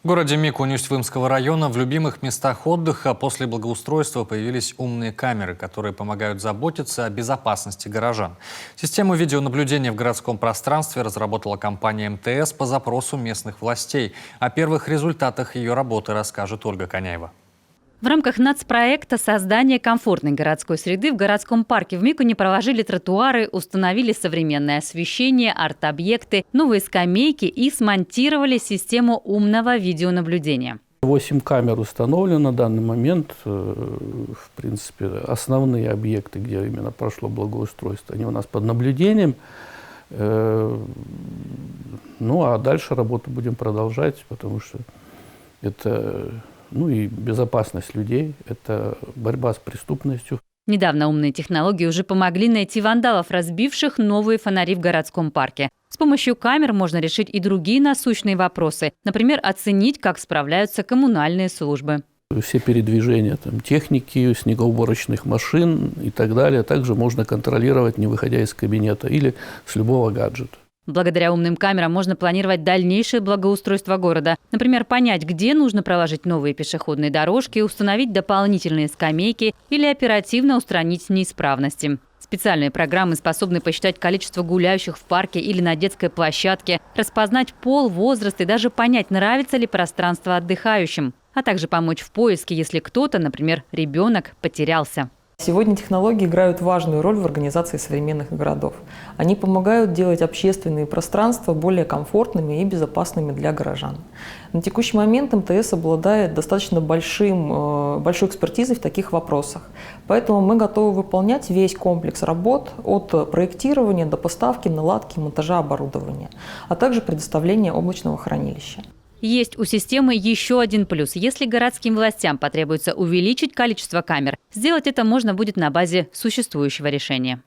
В городе Микунь Усть-Вымского района в любимых местах отдыха после благоустройства появились умные камеры, которые помогают заботиться о безопасности горожан. Систему видеонаблюдения в городском пространстве разработала компания МТС по запросу местных властей. О первых результатах ее работы расскажет Ольга Коняева. В рамках нацпроекта создания комфортной городской среды в городском парке в Микуне проложили тротуары, установили современное освещение, арт-объекты, новые скамейки и смонтировали систему умного видеонаблюдения. 8 камер установлено на данный момент. В принципе, основные объекты, где именно прошло благоустройство, они у нас под наблюдением. Ну а дальше работу будем продолжать, потому что это... Ну и безопасность людей, это борьба с преступностью. Недавно умные технологии уже помогли найти вандалов, разбивших новые фонари в городском парке. С помощью камер можно решить и другие насущные вопросы. Например, оценить, как справляются коммунальные службы. Все передвижения техники, снегоуборочных машин и так далее также можно контролировать, не выходя из кабинета или с любого гаджета. Благодаря умным камерам можно планировать дальнейшее благоустройство города. Например, понять, где нужно проложить новые пешеходные дорожки, установить дополнительные скамейки или оперативно устранить неисправности. Специальные программы способны посчитать количество гуляющих в парке или на детской площадке, распознать пол, возраст и даже понять, нравится ли пространство отдыхающим, а также помочь в поиске, если кто-то, например, ребенок, потерялся. Сегодня технологии играют важную роль в организации современных городов. Они помогают делать общественные пространства более комфортными и безопасными для горожан. На текущий момент МТС обладает достаточно большой экспертизой в таких вопросах. Поэтому мы готовы выполнять весь комплекс работ от проектирования до поставки, наладки, монтажа оборудования, а также предоставления облачного хранилища. Есть у системы еще один плюс. Если городским властям потребуется увеличить количество камер, сделать это можно будет на базе существующего решения.